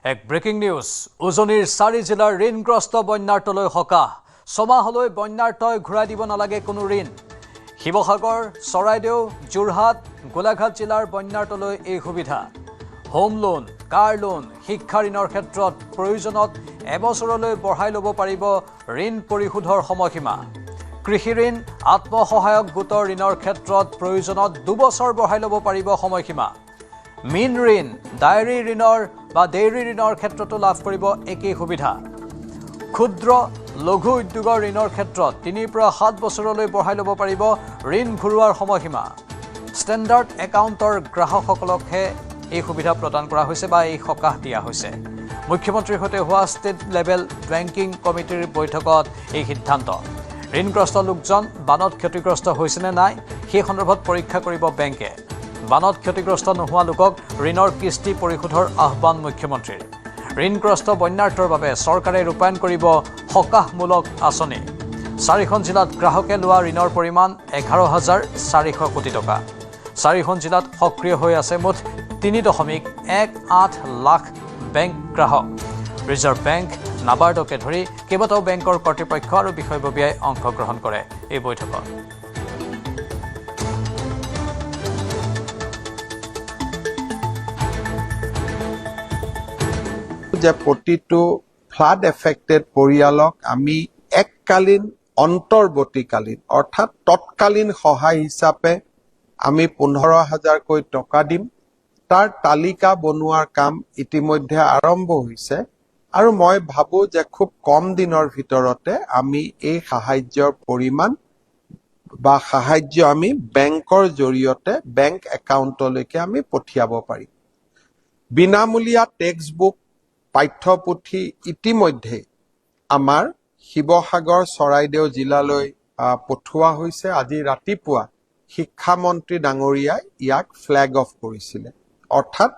এক breaking news উজনিৰ 4 জিলাৰ ঋণগ্ৰস্ত বন্যাৰ্তলৈ সকাহ ছমাহলৈ বন্যাৰ্তই ঘূৰাই দিব নালাগে কোনো ঋণ শিৱসাগৰ চৰাইদেউ যোৰহাট গোলাঘাট জিলাৰ বন্যাৰ্তলৈ এই সুবিধা হোম লোন কাৰ লোন শিক্ষা ঋণৰ ক্ষেত্ৰত প্ৰয়োজনত এবছৰলৈ বঢ়াই ল'ব পাৰিব ঋণ পৰিশোধৰ সময়সীমা কৃষি ঋণ আত্মসহায়ক গোটৰ ঋণৰ ক্ষেত্ৰত প্ৰয়োজনত 2 বছৰ বঢ়াই ল'ব পাৰিব সময়সীমা মীন ঋণ ডায়েৰী ঋণৰ বা ডেইৰী ঋণৰ ক্ষেত্ৰতো লাভ কৰিব একেই সুবিধা ক্ষুদ্ৰ লঘু উদ্যোগৰ ঋণৰ ক্ষেত্ৰত 3 পৰা 7 বছৰলৈ বঢ়াই ল'ব পাৰিব ঋণ ঘূৰোৱাৰ সময়সীমা ষ্টেণ্ডাৰ্ড একাউণ্টৰ গ্ৰাহকসকলকহে এই সুবিধা প্ৰদান কৰা হৈছে বা এই সকাহ দিয়া হৈছে মুখ্যমন্ত্ৰীৰ সৈতে হোৱা ষ্টেট লেভেল বেংকিং কমিটিৰ বৈঠকত এই সিদ্ধান্ত ঋণগ্ৰস্ত লোকজন বানত ক্ষতিগ্ৰস্ত হৈছে নে নাই সেই সন্দৰ্ভত পৰীক্ষা কৰিব বেংকে বানত ক্ষতিগ্ৰস্ত নোহোৱা লোকক ঋণৰ কিস্তি পৰিশোধৰ আহ্বান মুখ্যমন্ত্ৰীৰ ঋণগ্ৰস্ত বন্যাৰ্তৰ বাবে চৰকাৰে ৰূপায়ণ কৰিব সকাহমূলক আঁচনি 4খন জিলাত গ্ৰাহকে লোৱা ঋণৰ পৰিমাণ 11,400 কোটি টকা 4খন জিলাত সক্ৰিয় হৈ আছে মুঠ 3.18 লাখ বেংক গ্ৰাহক ৰিজাৰ্ভ বেংক নাবাৰ্ডকে ধৰি কেইবাটাও বেংকৰ কৰ্তৃপক্ষ আৰু বিষয়ববীয়াই অংশগ্ৰহণ কৰে এই বৈঠকত যে প্ৰতিটো ফ্লাড এফেক্টেড পৰিয়ালক আমি এককালীন অন্তৰ্বৰ্তীকালীন অৰ্থাৎ তৎকালীন সহায় হিচাপে আমি 15,000 কৈ টকা দিম তাৰ তালিকা বনোৱাৰ কাম ইতিমধ্যে আৰম্ভ হৈছে আৰু মই ভাবো যে খুব কম দিনৰ ভিতৰতে আমি এই সাহায্যৰ পৰিমাণ বা সাহায্য আমি বেংকৰ জৰিয়তে বেংক একাউণ্টলৈকে আমি পঠিয়াব পাৰিম বিনামূলীয়া টেক্সট বুক পাঠ্যপুথি ইতিমধ্যে আমাৰ শিৱসাগৰ চৰাইদেউ জিলালৈ পঠোৱা হৈছে আজি ৰাতিপুৱা শিক্ষামন্ত্ৰী ডাঙৰীয়াই ইয়াক ফ্লেগ অফ কৰিছিলে অৰ্থাৎ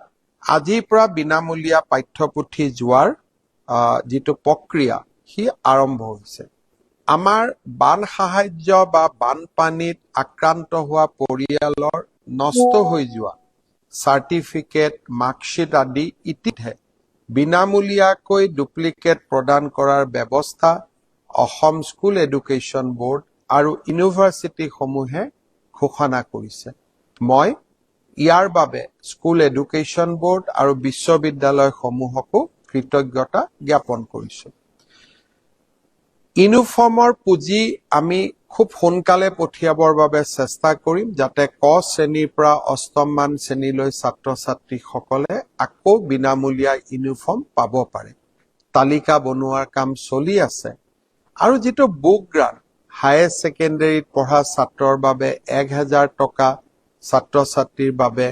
আজিৰ পৰা বিনামূলীয়া পাঠ্যপুথি যোৱাৰ যিটো প্ৰক্ৰিয়া হি আৰম্ভ হৈছে আমাৰ বান সাহায্য বা বানপানীত আক্ৰান্ত হোৱা পৰিয়ালৰ নষ্ট হৈ যোৱা চাৰ্টিফিকেট মাৰ্কশ্বিট আদি ইতিমধ্যে বিনামূলীয়াকৈ ডুপ্লিকেট প্ৰদান কৰাৰ ব্যৱস্থা অসম স্কুল এডুকেশ্যন বোৰ্ড আৰু ইউনিভাৰ্চিটি সমূহে ঘোষণা কৰিছে মই ইয়াৰ বাবে স্কুল এডুকেশ্যন বোৰ্ড আৰু বিশ্ববিদ্যালয় সমূহকো কৃতজ্ঞতা জ্ঞাপন কৰিছো ইউনিফৰ্মৰ পুঁজি আমি খুব সোনকালে পঠিয়াবৰ বাবে চেষ্টা কৰিম যাতে ক শ্ৰেণীৰ পৰা অষ্টম মান শ্ৰেণীলৈ ছাত্ৰ ছাত্ৰীসকলে আকৌ বিনামূলীয়া ইউনিফৰ্ম পাব পাৰে তালিকা বনোৱাৰ কাম চলি আছে আৰু যিটো বুক গ্ৰান্ট হায়াৰ ছেকেণ্ডাৰীত পঢ়া ছাত্ৰৰ বাবে 1,000 টকা ছাত্ৰ ছাত্ৰীৰ বাবে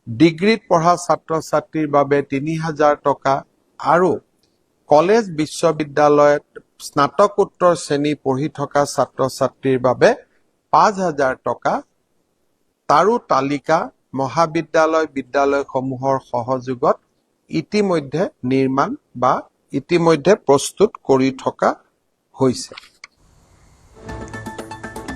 ডিগ্ৰীত পঢ়া ছাত্ৰ ছাত্ৰীৰ বাবে 3,000 টকা আৰু কলেজ বিশ্ববিদ্যালয়ত স্নাতকোত্তৰ শ্ৰেণী পঢ়ি থকা ছাত্ৰ ছাত্ৰীৰ বাবে 5,000 টকা তাৰো তালিকা মহাবিদ্যালয় বিদ্যালয়সমূহৰ সহযোগত ইতিমধ্যে নিৰ্মাণ বা ইতিমধ্যে প্ৰস্তুত কৰি থকা হৈছে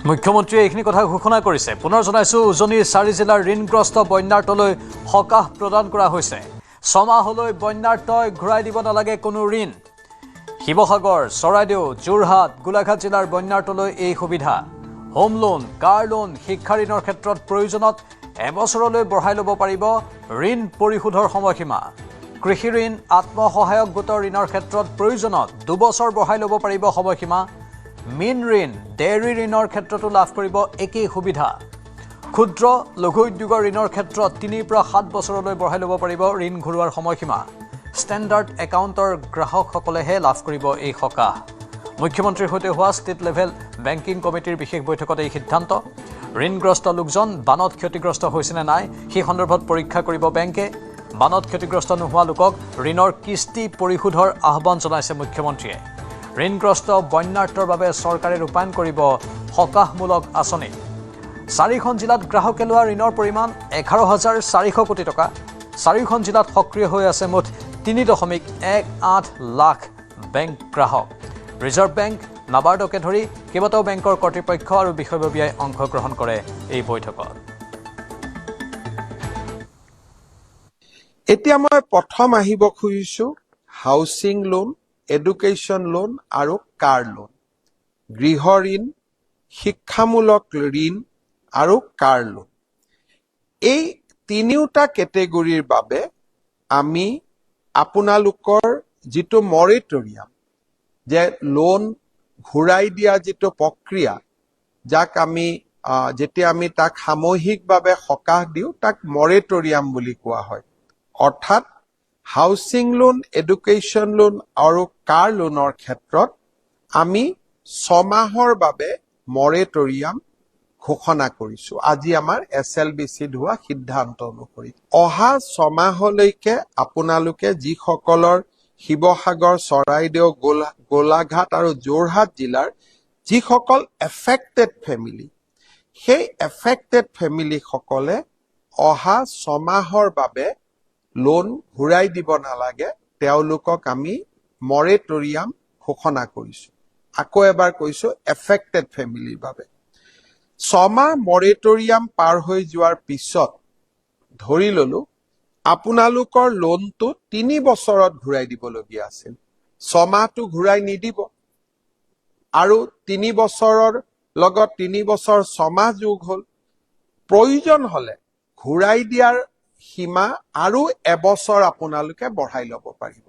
মুখ্যমন্ত্ৰীয়ে এইখিনি কথা ঘোষণা কৰিছে পুনৰ জনাইছো উজনিৰ 4 জিলাৰ ঋণগ্ৰস্ত বন্যাৰ্তলৈ সকাহ প্ৰদান কৰা হৈছে ছমাহলৈ বন্যাৰ্তই ঘূৰাই দিব নালাগে কোনো ঋণ শিৱসাগৰ চৰাইদেউ যোৰহাট গোলাঘাট জিলাৰ বন্যাৰ্তলৈ এই সুবিধা হোম লোন কাৰ লোন শিক্ষা ঋণৰ ক্ষেত্ৰত প্ৰয়োজনত এবছৰলৈ বঢ়াই ল'ব পাৰিব ঋণ পৰিশোধৰ সময়সীমা কৃষি ঋণ আত্মসহায়ক গোটৰ ঋণৰ ক্ষেত্ৰত প্ৰয়োজনত 2 বছৰ বঢ়াই ল'ব পাৰিব সময়সীমা মীন ঋণ ডেইৰী ঋণৰ ক্ষেত্ৰতো লাভ কৰিব একেই সুবিধা ক্ষুদ্ৰ লঘু উদ্যোগৰ ঋণৰ ক্ষেত্ৰত 3 পৰা 7 বছৰলৈ বঢ়াই ল'ব পাৰিব ঋণ ঘূৰোৱাৰ সময়সীমা ষ্টেণ্ডাৰ্ড একাউণ্টৰ গ্ৰাহকসকলেহে লাভ কৰিব এই সকাহ মুখ্যমন্ত্ৰীৰ সৈতে হোৱা ষ্টেট লেভেল বেংকিং কমিটিৰ বিশেষ বৈঠকত এই সিদ্ধান্ত ঋণগ্ৰস্ত লোকজন বানত ক্ষতিগ্ৰস্ত হৈছে নে নাই সেই সন্দৰ্ভত পৰীক্ষা কৰিব বেংকে বানত ক্ষতিগ্ৰস্ত নোহোৱা লোকক ঋণৰ কিস্তি পৰিশোধৰ আহ্বান জনাইছে মুখ্যমন্ত্ৰীয়ে ঋণগ্ৰস্ত বন্যাৰ্তৰ বাবে চৰকাৰে ৰূপায়ণ কৰিব সকাহমূলক আঁচনি 4খন জিলাত গ্ৰাহকে লোৱা ঋণৰ পৰিমাণ 11,400 কোটি টকা 4খন জিলাত সক্ৰিয় হৈ আছে মুঠ 3.18 লাখ বেংক গ্ৰাহক ৰিজাৰ্ভ বেংক নাবাৰ্ডকে ধৰি কেইবাটাও বেংকৰ কৰ্তৃপক্ষ আৰু বিষয়ববীয়াই অংশগ্ৰহণ কৰে এই বৈঠকত এতিয়া মই প্ৰথম আহিব খুজিছো হাউচিং লোন, এডুকেশ্যন লোন আৰু কাৰ লোন। গৃহ ঋণ, শিক্ষামূলক ঋণ আৰু কাৰ লোন। এই তিনিওটা কেটেগৰীৰ বাবে আমি আপোনালোকৰ যিটো মৰেটৰিয়াম, যে লোন ঘূৰাই দিয়া যিটো প্ৰক্ৰিয়া, যাক আমি যেতিয়া আমি তাক সামূহিকভাৱে সকাহ দিওঁ তাক মৰেটৰিয়াম বুলি কোৱা হয়। অৰ্থাৎ হাউচিং লোন, এডুকেশ্যন লোন আৰু কাৰ লোনৰ ক্ষেত্ৰত আমি 6 মাহৰ বাবে মৰেটৰিয়াম ঘোষণা কৰিছো আজি আমাৰ SLBCত হোৱা সিদ্ধান্ত অনুসৰি। অহা 6 মাহলৈকে আপোনালোকে যিসকলৰ শিৱসাগৰ, চৰাইদেউ, গোলাঘাট আৰু যোৰহাট জিলাৰ যিসকল এফেক্টেড ফেমিলি, সেই এফেক্টেড ফেমিলিসকলে অহা 6 মাহৰ বাবে লোন ঘূৰাই দিব নালাগে, তেওঁলোকক আমি মৰেটৰিয়াম ঘোষণা কৰিছো। আকৌ এবাৰ কৈছো, এফেক্টেড ফেমিলিৰ বাবে 6 মাহ মৰেটৰিয়াম পাৰ হৈ যোৱাৰ পিছত ধৰি ললো আপোনালোকৰ লোনটো 3 বছৰত ঘূৰাই দিবলগীয়া আছিল, 6 মাহটো ঘূৰাই নিদিব আৰু 3 বছৰৰ লগত 3 বছৰ 6 মাহ যোগ হ'ল। প্ৰয়োজন হলে ঘূৰাই দিয়াৰ সীমা আৰু এবছৰ আপোনালোকে বঢ়াই ল'ব পাৰিব।